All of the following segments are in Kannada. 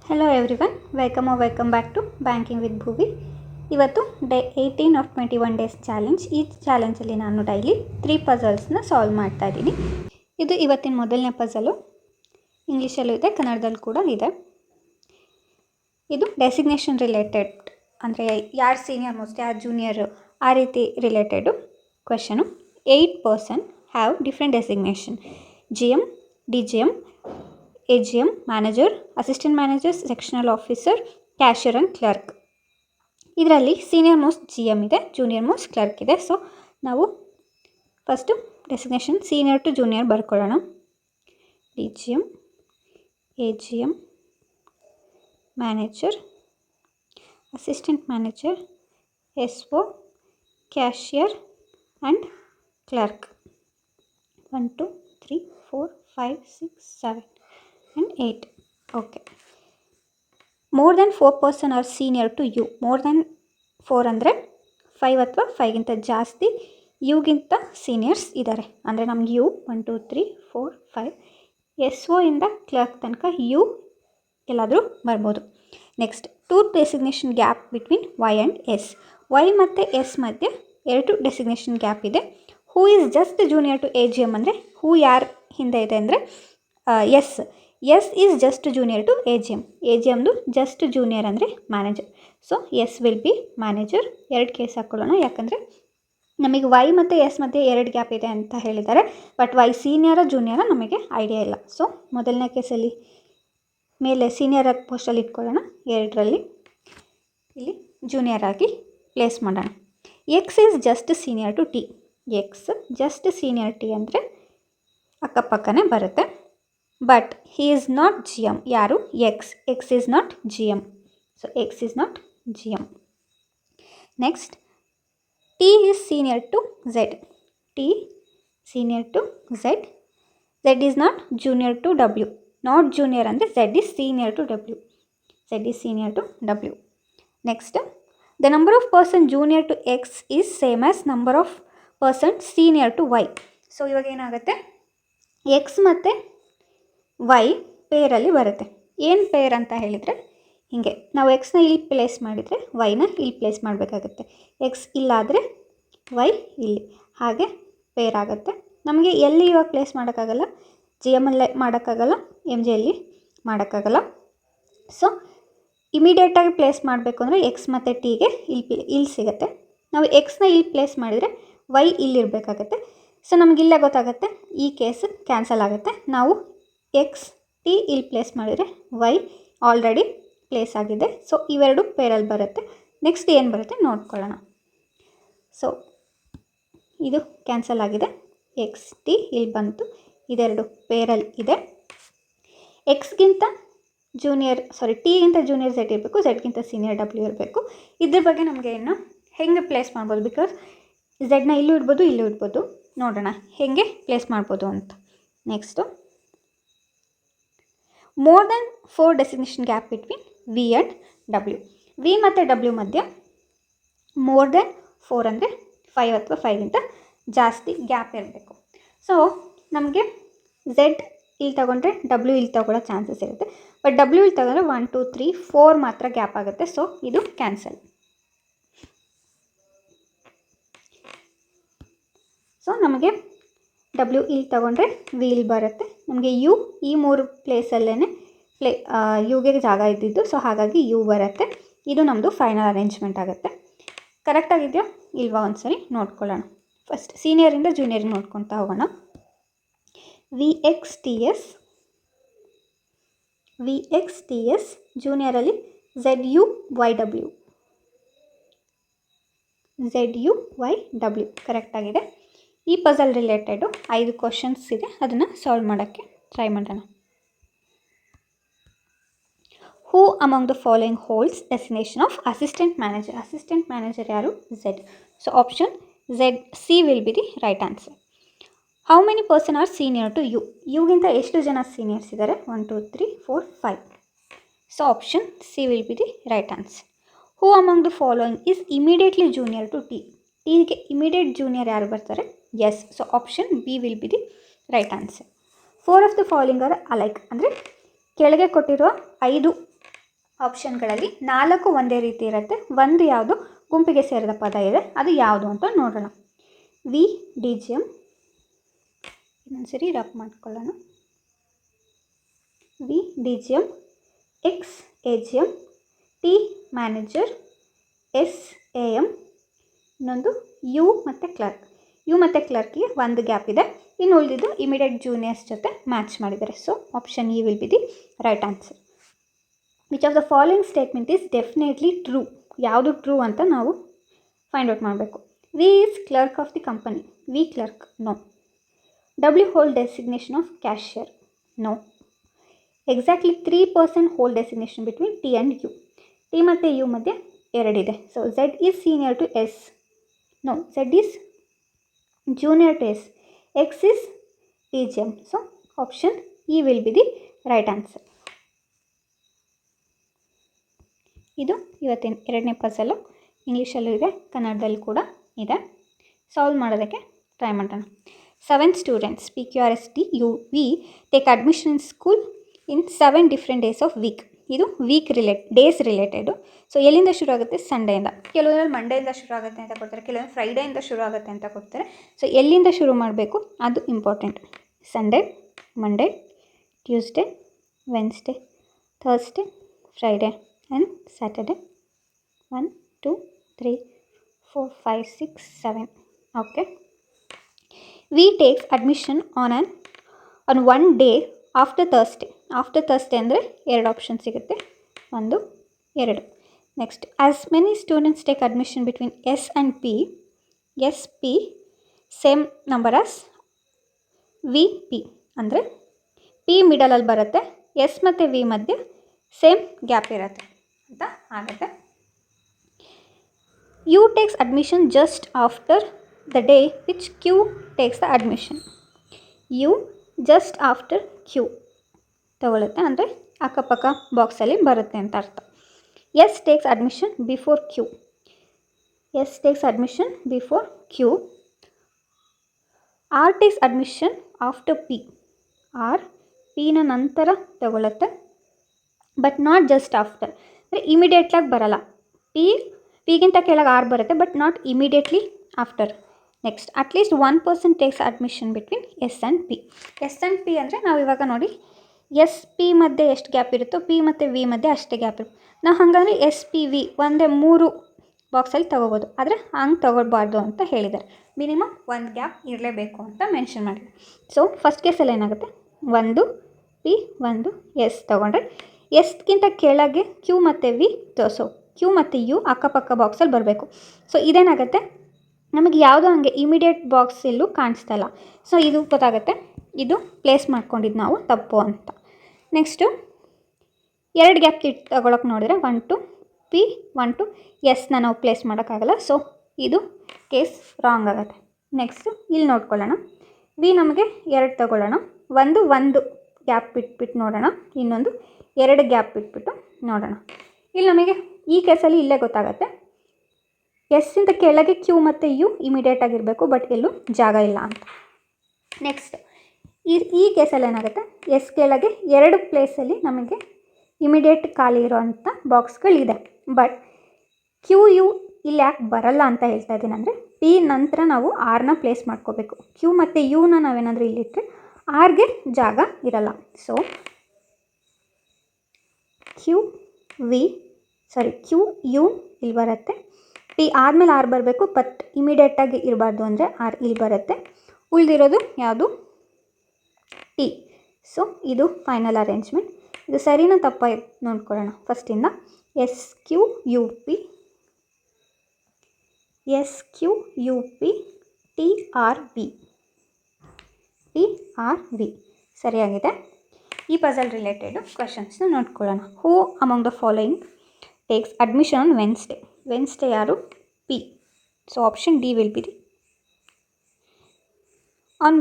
Hello everyone, welcome back to Banking with Bhuvi. ಇವತ್ತು ಡೇ 18 ಆಫ್ 21 ಡೇಸ್ ಚಾಲೆಂಜ್. ಈ ಚಾಲೆಂಜಲ್ಲಿ ನಾನು ಡೈಲಿ 3 ಪಜಲ್ಸ್ನ ಸಾಲ್ವ್ ಮಾಡ್ತಾ ಇದ್ದೀನಿ. ಇದು ಇವತ್ತಿನ ಮೊದಲನೇ ಪಜಲು. ಇಂಗ್ಲೀಷಲ್ಲೂ ಇದೆ, ಕನ್ನಡದಲ್ಲಿ ಕೂಡ ಇದೆ. ಇದು ಡೆಸಿಗ್ನೇಷನ್ ರಿಲೇಟೆಡ್, ಅಂದರೆ ಯಾರು ಸೀನಿಯರ್ ಮೋಸ್ಟ್, ಯಾರು ಜೂನಿಯರು, ಆ ರೀತಿ related question. 8 person have different designation: GM, DGM, AGM, manager, assistant manager, sectional officer, cashier and clerk. ಇದರಲ್ಲಿ ಸೀನಿಯರ್ ಮೋಸ್ಟ್ GM ಇದೆ, ಜೂನಿಯರ್ ಮೋಸ್ಟ್ ಕ್ಲರ್ಕ್ ಇದೆ. ಸೊ ನಾವು first designation senior to junior ಬರ್ಕೊಳ್ಳೋಣ. DGM, AGM, manager, assistant manager, SO, cashier and clerk. 1 2 3 4 5 6 7 and 8. Okay. More than 4 person are senior to you. More than 4 ಅಂದರೆ 5 ಅಥವಾ 5ಗಿಂತ ಜಾಸ್ತಿ ಯುಗಿಂತ ಸೀನಿಯರ್ಸ್ ಇದ್ದಾರೆ. ಅಂದರೆ ನಮ್ಗೆ ಯು 1 2 3 4 5, SO ಇಂದ ಕ್ಲರ್ಕ್ ತನಕ ಯು ಎಲ್ಲಾದರೂ ಬರ್ಬೋದು. Next, 2 designation gap between Y and S. Y ಮತ್ತು S ಮಧ್ಯೆ 2 ಡೆಸಿಗ್ನೇಷನ್ ಗ್ಯಾಪ್ ಇದೆ. Who is just junior to AGM ಅಂದರೆ ಹೂ ಯಾರು ಹಿಂದೆ ಇದೆ ಅಂದರೆ S is just junior to AGMದು ಜಸ್ಟ್ ಜೂನಿಯರ್ ಅಂದರೆ manager. So S will be manager. 2 case ಹಾಕ್ಕೊಳ್ಳೋಣ, ಯಾಕಂದರೆ ನಮಗೆ Y ಮತ್ತು S ಮಧ್ಯೆ 2 ಗ್ಯಾಪ್ ಇದೆ ಅಂತ ಹೇಳಿದ್ದಾರೆ. ಬಟ್ Y ಸೀನಿಯರ ಜೂನಿಯರ ನಮಗೆ ಐಡಿಯಾ ಇಲ್ಲ. ಸೊ ಮೊದಲನೇ ಕೇಸಲ್ಲಿ ಮೇಲೆ ಸೀನಿಯರ್ ಆಗಿ ಪೋಸ್ಟಲ್ಲಿ ಇಟ್ಕೊಳ್ಳೋಣ. 2ರಲ್ಲಿ ಇಲ್ಲಿ ಜೂನಿಯರ್ ಆಗಿ ಪ್ಲೇಸ್ ಮಾಡೋಣ. X is just senior to T. X just senior T ಅಂದರೆ ಅಕ್ಕಪಕ್ಕನೇ ಬರುತ್ತೆ. But he is not GM. ಯಾರು? X is not GM. So X is not GM. Next, T is senior to Z. T senior to Z. Z is not junior to W. Not junior ಅಂದರೆ Z is senior to W. Z is senior to W. Next, the number of person junior to X is same as number of person senior to Y. So ಇವಾಗ ಏನಾಗುತ್ತೆ, X ಮತ್ತು Y ಪೇರಲ್ಲಿ ಬರುತ್ತೆ. ಏನು ಪೇರ್ ಅಂತ ಹೇಳಿದರೆ ಹೀಗೆ, ನಾವು Xನ ಇಲ್ಲಿ ಪ್ಲೇಸ್ ಮಾಡಿದರೆ Yನ ಇಲ್ಲಿ ಪ್ಲೇಸ್ ಮಾಡಬೇಕಾಗತ್ತೆ. X ಇಲ್ಲಾದರೆ Y ಇಲ್ಲಿ, ಹಾಗೆ ಪೇರ್ ಆಗುತ್ತೆ. ನಮಗೆ ಎಲ್ಲಿ ಇವಾಗ ಪ್ಲೇಸ್ ಮಾಡೋಕ್ಕಾಗಲ್ಲ, GMಲ್ಲೇ ಮಾಡೋಕ್ಕಾಗಲ್ಲ, MGಯಲ್ಲಿ ಮಾಡೋಕ್ಕಾಗಲ್ಲ. ಸೊ ಇಮಿಡಿಯೇಟಾಗಿ ಪ್ಲೇಸ್ ಮಾಡಬೇಕು ಅಂದರೆ X ಮತ್ತು Tಗೆ ಇಲ್ಲಿ ಸಿಗುತ್ತೆ. ನಾವು Xನ ಇಲ್ಲಿ ಪ್ಲೇಸ್ ಮಾಡಿದರೆ Y ಇಲ್ಲಿರಬೇಕಾಗತ್ತೆ. ಸೊ ನಮಗಿಲ್ಲೇ ಗೊತ್ತಾಗುತ್ತೆ, ಈ ಕೇಸ್ ಕ್ಯಾನ್ಸಲ್ ಆಗುತ್ತೆ. ನಾವು X T ಇಲ್ಲಿ ಪ್ಲೇಸ್ ಮಾಡಿದರೆ Y ಆಲ್ರೆಡಿ ಪ್ಲೇಸ್ ಆಗಿದೆ. ಸೊ ಇವೆರಡು ಪೇರಲ್ಲಿ ಬರುತ್ತೆ. ನೆಕ್ಸ್ಟ್ ಏನು ಬರುತ್ತೆ ನೋಡ್ಕೊಳ್ಳೋಣ. ಸೊ ಇದು ಕ್ಯಾನ್ಸಲ್ ಆಗಿದೆ, X T ಇಲ್ಲಿ ಬಂತು, ಇದೆರಡು ಪೇರಲ್ಲಿ ಇದೆ. Xಗಿಂತ ಜೂನಿಯರ್ Tಗಿಂತ ಜೂನಿಯರ್ Z ಇರಬೇಕು, Zಗಿಂತ ಸೀನಿಯರ್ W ಇರಬೇಕು. ಇದ್ರ ಬಗ್ಗೆ ನಮಗೆ ಇನ್ನು ಹೆಂಗೆ ಪ್ಲೇಸ್ ಮಾಡ್ಬೋದು, ಬಿಕಾಸ್ Z ಇಲ್ಲೂ ಇಡ್ಬೋದು, ಇಲ್ಲೂ ಇಡ್ಬೋದು. ನೋಡೋಣ ಹೇಗೆ ಪ್ಲೇಸ್ ಮಾಡ್ಬೋದು ಅಂತ. Next, more than 4 designation gap between V and W. V ಮತ್ತು W ಮಧ್ಯ ಮೋರ್ ದೆನ್ 4 ಅಂದರೆ 5 ಅಥವಾ 5ಗಿಂತ ಜಾಸ್ತಿ ಗ್ಯಾಪ್ ಇರಬೇಕು. ಸೊ ನಮಗೆ Z ಇಲ್ಲಿ ತಗೊಂಡ್ರೆ W ಇಲ್ಲಿ ತಗೊಳ್ಳೋ ಚಾನ್ಸಸ್ ಇರುತ್ತೆ. ಬಟ್ W ಇಲ್ಲಿ ತಗೊಂಡ್ರೆ 1 2 3 4 ಮಾತ್ರ ಗ್ಯಾಪ್ ಆಗುತ್ತೆ. ಸೊ ಇದು ಕ್ಯಾನ್ಸಲ್. ಸೊ ನಮಗೆ W ಇಲ್ಲಿ ತಗೊಂಡ್ರೆ V ಇಲ್ಲಿ ಬರುತ್ತೆ. ನಮಗೆ U ಈ 3 ಪ್ಲೇಸಲ್ಲೇ ಯುಗೆ ಜಾಗ ಇದ್ದಿದ್ದು. ಸೊ ಹಾಗಾಗಿ U ಬರುತ್ತೆ. ಇದು ನಮ್ಮದು ಫೈನಲ್ ಅರೇಂಜ್ಮೆಂಟ್ ಆಗುತ್ತೆ. ಕರೆಕ್ಟಾಗಿದೆಯಾ ಇಲ್ವಾ ಒಂದ್ಸರಿ ನೋಡ್ಕೊಳ್ಳೋಣ. ಫಸ್ಟ್ ಸೀನಿಯರಿಂದ ಜೂನಿಯರಿಗೆ ನೋಡ್ಕೊತಾ ಹೋಗೋಣ. VX TS ಜೂನಿಯರಲ್ಲಿ ZUYW ಕರೆಕ್ಟಾಗಿದೆ. ಈ ಪಜಲ್ ರಿಲೇಟೆಡು 5 ಕ್ವಶನ್ಸ್ ಇದೆ, ಅದನ್ನು ಸಾಲ್ವ್ ಮಾಡೋಕ್ಕೆ ಟ್ರೈ ಮಾಡೋಣ. Who among the following holds designation of assistant manager. Assistant manager ಯಾರು? Z. So option C will be the right answer. How many person are senior to U. ಯುಗಿಂತ ಎಷ್ಟು ಜನ ಸೀನಿಯರ್ಸ್ ಇದ್ದಾರೆ? 1 2 3 4 5. So option C will be the right answer. Who among the following is immediately junior to T. Tಗೆ ಇಮಿಡಿಯೇಟ್ ಜೂನಿಯರ್ ಯಾರು ಬರ್ತಾರೆ? S. So option B will be the right answer. 4 of the following are alike ಅಂದರೆ ಕೆಳಗೆ ಕೊಟ್ಟಿರುವ 5 ಆಪ್ಷನ್ಗಳಲ್ಲಿ 4 ಒಂದೇ ರೀತಿ ಇರುತ್ತೆ, ಒಂದು ಯಾವುದು ಗುಂಪಿಗೆ ಸೇರಿದ ಪದ ಇದೆ, ಅದು ಯಾವುದು ಅಂತ ನೋಡೋಣ. ವಿ ಡಿ ಜಿ ಎಮ್, ಇನ್ನೊಂದ್ಸರಿ ರಫ್ ಮಾಡ್ಕೊಳ್ಳೋಣ. V D G M, X A G M, T manager, S A M, ಇನ್ನೊಂದು ಯು ಮತ್ತು ಕ್ಲರ್ಕ್. ಯು ಮತ್ತು ಕ್ಲರ್ಕ್ಗೆ ಒಂದು ಗ್ಯಾಪ್ ಇದೆ, ಇನ್ನು ಉಳಿದಿದ್ದು ಇಮಿಡಿಯೇಟ್ ಜೂನಿಯರ್ಸ್ ಜೊತೆ ಮ್ಯಾಚ್ ಮಾಡಿದ್ದಾರೆ. So option E will be the right answer. Which of the following statement is definitely true? ಯಾವುದು ಟ್ರೂ ಅಂತ ನಾವು ಫೈಂಡ್ ಔಟ್ ಮಾಡಬೇಕು. V is clerk of the company. V clerk, no. W hold designation of cashier, no. Exactly 3% hold designation between T and U. T ಮತ್ತು ಯು ಮಧ್ಯೆ 2 ಇದೆ. So Z is senior to S, no. Z is junior to S. X is T G M. So option E will be the right answer. ಇದು ಇವತ್ತಿನ 2ನೇ ಪಜಲು. ಇಂಗ್ಲೀಷಲ್ಲೂ ಇದೆ, ಕನ್ನಡದಲ್ಲಿ ಕೂಡ ಇದೆ. ಸಾಲ್ವ್ ಮಾಡೋದಕ್ಕೆ ಟ್ರೈ ಮಾಡೋಣ. 7 students PQRSTUV take admission in school in 7 different days of week. ಇದು ವೀಕ್ ಡೇಸ್ ರಿಲೇಟೆಡು. ಸೊ ಎಲ್ಲಿಂದ ಶುರು ಆಗುತ್ತೆ? ಸಂಡೆಯಿಂದ. ಕೆಲವೊಂದು ಮಂಡೆಯಿಂದ ಶುರು ಆಗುತ್ತೆ ಅಂತ ಕೊಡ್ತಾರೆ, ಕೆಲವೊಂದು ಫ್ರೈಡೆಯಿಂದ ಶುರು ಆಗುತ್ತೆ ಅಂತ ಕೊಡ್ತಾರೆ. ಸೊ ಎಲ್ಲಿಂದ ಶುರು ಮಾಡಬೇಕು ಅದು important. Sunday, Monday, Tuesday, Wednesday, Thursday, Friday and Saturday. 1 2 3 4 5 6 7. Okay, we takes admission on one day after Thursday. After Thursday ಅಂದರೆ 2 ಆಪ್ಷನ್ ಸಿಗುತ್ತೆ, 1 2. Next, as many students take admission between S and P, S P same number as we P. ಅಂದರೆ ಪಿ ಮಿಡಲಲ್ಲಿ ಬರುತ್ತೆ, ಎಸ್ ಮತ್ತು ವಿ ಮಧ್ಯೆ ಸೇಮ್ ಗ್ಯಾಪ್ ಇರುತ್ತೆ ಅಂತ ಆಗುತ್ತೆ. U takes admission just after the day which Q takes the admission. U just after Q ತಗೊಳುತ್ತೆ, ಅಂದರೆ ಅಕ್ಕಪಕ್ಕ ಬಾಕ್ಸಲ್ಲಿ ಬರುತ್ತೆ ಅಂತ ಅರ್ಥ. S takes admission before Q. S takes admission before Q. R takes admission after P. R ಪಿನ ನಂತರ ತಗೊಳುತ್ತೆ, ಬಟ್ ನಾಟ್ ಜಸ್ಟ್ ಆಫ್ಟರ್. ಅಂದರೆ ಇಮಿಡಿಯೇಟ್ಲಾಗಿ ಬರಲ್ಲ. ಪಿಗಿಂತ ಕೆಳಗೆ ಆರ್ ಬರುತ್ತೆ, but not immediately after. Next, at least 1% takes admission between S and P. S and P ಅಂದರೆ ನಾವು ಇವಾಗ ನೋಡಿ, ಎಸ್ ಪಿ ಮಧ್ಯೆ ಎಷ್ಟು ಗ್ಯಾಪ್ ಇರುತ್ತೋ ಪಿ ಮತ್ತು ವಿ ಮಧ್ಯೆ ಅಷ್ಟೇ ಗ್ಯಾಪ್ ಇರುತ್ತೆ. ನಾವು ಹಾಗಾದರೆ ಎಸ್ ಪಿ ವಿ ಒಂದೇ 3 ಬಾಕ್ಸಲ್ಲಿ ತೊಗೋಬೋದು, ಆದರೆ ಹಂಗೆ ತೊಗೊಳ್ಬಾರ್ದು ಅಂತ ಹೇಳಿದ್ದಾರೆ. ಮಿನಿಮಮ್ 1 ಗ್ಯಾಪ್ ಇರಲೇಬೇಕು ಅಂತ ಮೆನ್ಷನ್ ಮಾಡಿದ್ದಾರೆ. ಸೊ ಫಸ್ಟ್ ಕೇಸಲ್ಲಿ ಏನಾಗುತ್ತೆ, 1 ಪಿ 1 ಎಸ್ ತೊಗೊಂಡ್ರೆ ಎಸ್ಗಿಂತ ಕೆಳಗೆ ಕ್ಯೂ ಮತ್ತು ವಿ ತೋರಿಸೋ. ಕ್ಯೂ ಮತ್ತು ಯು ಅಕ್ಕಪಕ್ಕ ಬಾಕ್ಸಲ್ಲಿ ಬರಬೇಕು. ಸೊ ಇದೇನಾಗುತ್ತೆ, ನಮಗೆ ಯಾವುದೋ ಹಂಗೆ ಇಮಿಡಿಯೇಟ್ ಬಾಕ್ಸ್ ಎಲ್ಲೂ ಕಾಣಿಸ್ತಾ ಇಲ್ಲ. ಸೊ ಇದು ಗೊತ್ತಾಗುತ್ತೆ, ಇದು ಪ್ಲೇಸ್ ಮಾಡ್ಕೊಂಡಿದ್ದು ನಾವು ತಪ್ಪು ಅಂತ. ನೆಕ್ಸ್ಟು 2 ಗ್ಯಾಪ್ ತಗೊಳಕ್ಕೆ ನೋಡಿದರೆ 1 to ಪಿ 1 to ಎಸ್ನ ನಾವು ಪ್ಲೇಸ್ ಮಾಡೋಕ್ಕಾಗಲ್ಲ. ಸೊ ಇದು ಕೇಸ್ ರಾಂಗ್ ಆಗುತ್ತೆ. ನೆಕ್ಸ್ಟು ಇಲ್ಲಿ ನೋಡ್ಕೊಳ್ಳೋಣ, ವಿ ನಮಗೆ 2 ತಗೊಳ್ಳೋಣ. ಒಂದು ಗ್ಯಾಪ್ ಬಿಟ್ಬಿಟ್ಟು ನೋಡೋಣ, ಇನ್ನೊಂದು 2 ಗ್ಯಾಪ್ ಬಿಟ್ಬಿಟ್ಟು ನೋಡೋಣ. ಇಲ್ಲಿ ನಮಗೆ ಈ ಕೇಸಲ್ಲಿ ಇಲ್ಲೇ ಗೊತ್ತಾಗುತ್ತೆ, ಎಸ್ಸಿಂದ ಕೆಳಗೆ ಕ್ಯೂ ಮತ್ತು ಯು ಇಮಿಡಿಯೇಟಾಗಿರಬೇಕು, ಬಟ್ ಎಲ್ಲೂ ಜಾಗ ಇಲ್ಲ ಅಂತ. ನೆಕ್ಸ್ಟ್, ಈ ಕೇಸಲ್ಲಿ ಏನಾಗುತ್ತೆ, ಎಸ್ ಕೆಳಗೆ 2 ಪ್ಲೇಸಲ್ಲಿ ನಮಗೆ ಇಮಿಡಿಯೇಟ್ ಖಾಲಿ ಇರೋವಂಥ ಬಾಕ್ಸ್ಗಳಿದೆ, ಬಟ್ ಕ್ಯೂ ಯು ಇಲ್ಲಿ ಯಾಕೆ ಬರಲ್ಲ ಅಂತ ಹೇಳ್ತಾ ಇದ್ದೀನಿ ಅಂದರೆ, ಪಿ ನಂತರ ನಾವು ಆರ್ನ ಪ್ಲೇಸ್ ಮಾಡ್ಕೋಬೇಕು. ಕ್ಯೂ ಮತ್ತು ಯುನ ನಾವೇನಾದರೂ ಇಲ್ಲಿಟ್ಟರೆ ಆರ್ಗೆ ಜಾಗ ಇರಲ್ಲ. ಸೊ ಕ್ಯೂ ಯು ಇಲ್ಲಿ ಬರುತ್ತೆ, ಪಿ ಆದಮೇಲೆ ಆರ್ ಬರಬೇಕು, ಬಟ್ ಇಮಿಡಿಯೇಟಾಗಿ ಇರಬಾರ್ದು ಅಂದರೆ ಆರ್ ಇಲ್ಲಿ ಬರುತ್ತೆ. ಉಳಿದಿರೋದು ಯಾವುದು, ಟಿ. ಸೊ ಇದು ಫೈನಲ್ ಅರೇಂಜ್ಮೆಂಟ್. ಇದು ಸರಿನಾ ತಪ್ಪ ನೋಡ್ಕೊಳ್ಳೋಣ ಫಸ್ಟಿಂದ. S Q U P T R V ಸರಿಯಾಗಿದೆ. ಈ ಪಜಲ್ ರಿಲೇಟೆಡು ಕ್ವೆಶನ್ಸ್ನ ನೋಡ್ಕೊಳ್ಳೋಣ. Who among the following takes admission on Wednesday. Wednesday ಯಾರು, P. So option D will be the. On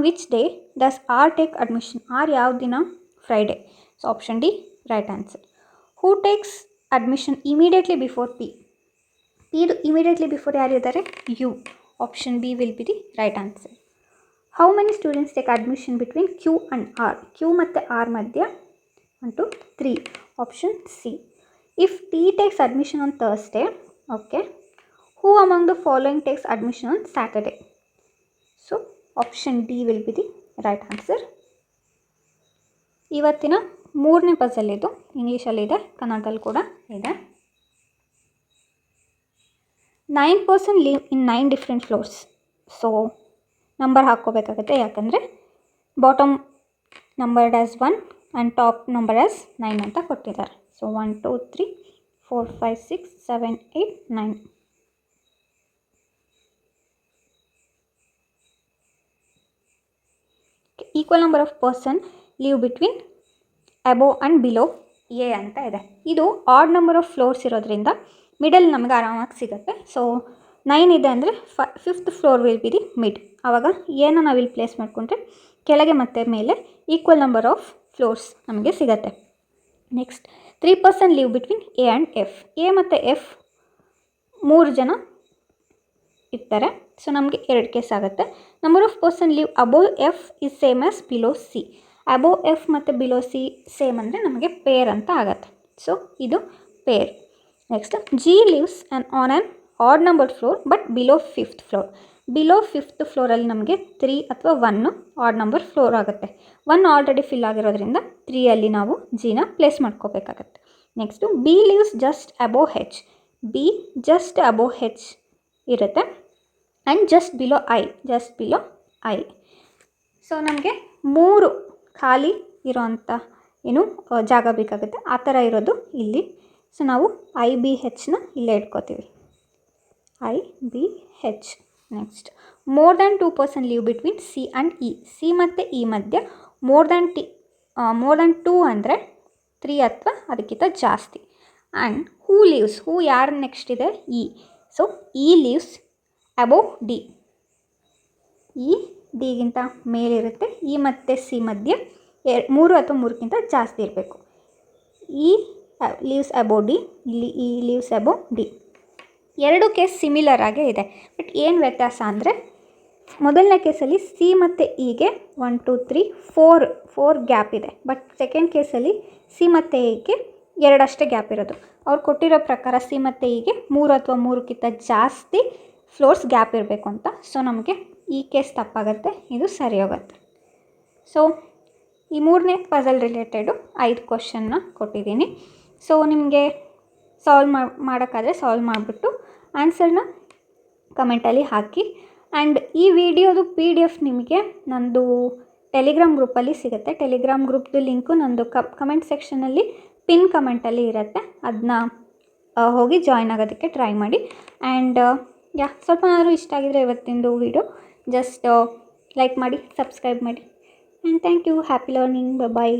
which day does R take admission. R ಯಾವ ದಿನ, Friday. So option D right answer. Who takes admission immediately before P. ಪಿದು ಇಮಿಡಿಯೇಟ್ಲಿ ಬಿಫೋರ್ ಯಾರಿದ್ದಾರೆ, you. Option B will be the right answer. How many students take admission between Q and R. Q ಮತ್ತು ಆರ್ ಮಧ್ಯ 1 2 3 option C. If T takes admission on Thursday, okay, who among the following takes admission on Saturday? So option D will be the right answer. ಇವತ್ತಿನ ಮೂರನೇ ಪಜಲ್ ಇದು, ಇಂಗ್ಲೀಷಲ್ಲಿದೆ, ಕನ್ನಡದಲ್ಲಿ ಕೂಡ ಇದೆ. 9 person live in 9 different floors. So number ಹಾಕ್ಕೋಬೇಕಾಗುತ್ತೆ, ಯಾಕಂದರೆ bottom numbered as 1 and top number as 9 ಅಂತ ಕೊಟ್ಟಿದ್ದಾರೆ. So 1 2 3 4 5 6 7 8 9. Equal number of person live between above and below A ಅಂತ ಇದೆ. ಇದು ಆಡ್ ನಂಬರ್ ಆಫ್ ಫ್ಲೋರ್ಸ್ ಇರೋದ್ರಿಂದ ಮಿಡಲ್ ನಮಗೆ ಆರಾಮಾಗಿ ಸಿಗುತ್ತೆ. ಸೊ 9 ಇದೆ ಅಂದರೆ 5th floor will be the mid. ಆವಾಗ ಏನು ನಾವಿಲ್ಲಿ ಪ್ಲೇಸ್ ಮಾಡಿಕೊಂಡ್ರೆ ಕೆಳಗೆ ಮತ್ತು ಮೇಲೆ ಈಕ್ವಲ್ ನಂಬರ್ ಆಫ್ ಫ್ಲೋರ್ಸ್ ನಮಗೆ ಸಿಗುತ್ತೆ. Next 3 person live between A and F. A ಮತ್ತು ಎಫ್ 3 ಜನ ಇರ್ತಾರೆ. ಸೊ ನಮಗೆ 2 ಕೇಸ್ ಆಗುತ್ತೆ. Number of person live above F is same as below C. Above F ಮತ್ತು ಬಿಲೋ ಸಿ ಸೇಮ್ ಅಂದರೆ ನಮಗೆ ಪೇರ್ ಅಂತ ಆಗುತ್ತೆ. ಸೊ ಇದು pair. Next G lives on an odd number floor but below 5th floor. Below 5th ಫ್ಲೋರಲ್ಲಿ ನಮಗೆ 3 ಅಥವಾ 1 ಆಡ್ ನಂಬರ್ ಫ್ಲೋರ್ ಆಗುತ್ತೆ. 1 ಆಲ್ರೆಡಿ ಫಿಲ್ ಆಗಿರೋದ್ರಿಂದ 3ಅಲ್ಲಿ ನಾವು ಜಿನ ಪ್ಲೇಸ್ ಮಾಡ್ಕೋಬೇಕಾಗತ್ತೆ. Next B lives just above H. B just above H ಇರುತ್ತೆ and just below I. So ನಮಗೆ 3 ಖಾಲಿ ಇರೋವಂಥ ಜಾಗ ಬೇಕಾಗುತ್ತೆ. ಆ ಥರ ಇರೋದು ಇಲ್ಲಿ. ಸೊ ನಾವು ಐ ಬಿ ಹೆಚ್ನ ಇಲ್ಲೇ ಇಟ್ಕೋತೀವಿ, I B H. Next more than 2 person live between C and E. C ಮತ್ತು ಇ ಮಧ್ಯೆ ಮೋರ್ ದ್ಯಾನ್ 2 ಅಂದರೆ 3 ಅಥವಾ ಅದಕ್ಕಿಂತ ಜಾಸ್ತಿ. ಆ್ಯಂಡ್ ಹೂ ಲೀವ್ಸ್, ಹೂ ಯಾರು ನೆಕ್ಸ್ಟ್ ಇದೆ? E. So E lives above D. E ಡಿಗಿಂತ ಮೇಲಿರುತ್ತೆ. ಇ ಮತ್ತು ಸಿ ಮಧ್ಯೆ 3 ಅಥವಾ 3ಕ್ಕಿಂತ ಜಾಸ್ತಿ ಇರಬೇಕು. ಇ ಲೀವ್ಸ್ ಅಬೋವ್ ಡಿ, ಇಲ್ಲಿ E lives above D. 2 case similar ಆಗೇ ಇದೆ. ಬಟ್ ಏನು ವ್ಯತ್ಯಾಸ ಅಂದರೆ ಮೊದಲನೇ ಕೇಸಲ್ಲಿ ಸಿ ಮತ್ತು ಇಗೆ 1 2 3 4 ಗ್ಯಾಪ್ ಇದೆ. ಬಟ್ ಸೆಕೆಂಡ್ ಕೇಸಲ್ಲಿ ಸಿ ಮತ್ತು ಇಗೆ 2 ಅಷ್ಟೇ ಗ್ಯಾಪ್ ಇರೋದು. ಅವ್ರು ಕೊಟ್ಟಿರೋ ಪ್ರಕಾರ ಸಿ ಮತ್ತು ಇಗೆ 3 ಅಥವಾ 3ಕ್ಕಿಂತ ಜಾಸ್ತಿ ಫ್ಲೋರ್ಸ್ ಗ್ಯಾಪ್ ಇರಬೇಕು ಅಂತ. ಸೊ ನಮಗೆ ಈ ಕೇಸ್ ತಪ್ಪಾಗುತ್ತೆ, ಇದು ಸರಿ ಹೋಗುತ್ತೆ. ಸೊ ಈ ಮೂರನೇ ಪಜಲ್ ರಿಲೇಟೆಡು 5 ಕ್ವಶನ್ನ ಕೊಟ್ಟಿದ್ದೀನಿ. ಸೊ ನಿಮಗೆ ಸಾಲ್ವ್ ಮಾಡೋಕ್ಕಾದರೆ ಸಾಲ್ವ್ ಮಾಡಿಬಿಟ್ಟು ಆನ್ಸರ್ನ ಕಮೆಂಟಲ್ಲಿ ಹಾಕಿ. ಆ್ಯಂಡ್ ಈ ವಿಡಿಯೋದು PDF ನಿಮಗೆ ನಂದು ಟೆಲಿಗ್ರಾಮ್ ಗ್ರೂಪಲ್ಲಿ ಸಿಗುತ್ತೆ. ಟೆಲಿಗ್ರಾಮ್ ಗ್ರೂಪ್ದು ಲಿಂಕು ನಂದು ಕಮೆಂಟ್ ಸೆಕ್ಷನಲ್ಲಿ ಪಿನ್ ಕಮೆಂಟಲ್ಲಿ ಇರುತ್ತೆ. ಅದನ್ನ ಹೋಗಿ ಜಾಯ್ನ್ ಆಗೋದಕ್ಕೆ ಟ್ರೈ ಮಾಡಿ. ಆ್ಯಂಡ್ ಸ್ವಲ್ಪನಾದರೂ ಇಷ್ಟ ಆಗಿದರೆ ಇವತ್ತಿಂದು ವಿಡಿಯೋ ಜಸ್ಟ್ ಲೈಕ್ ಮಾಡಿ, ಸಬ್ಸ್ಕ್ರೈಬ್ ಮಾಡಿ. And thank you. Happy learning. Bye.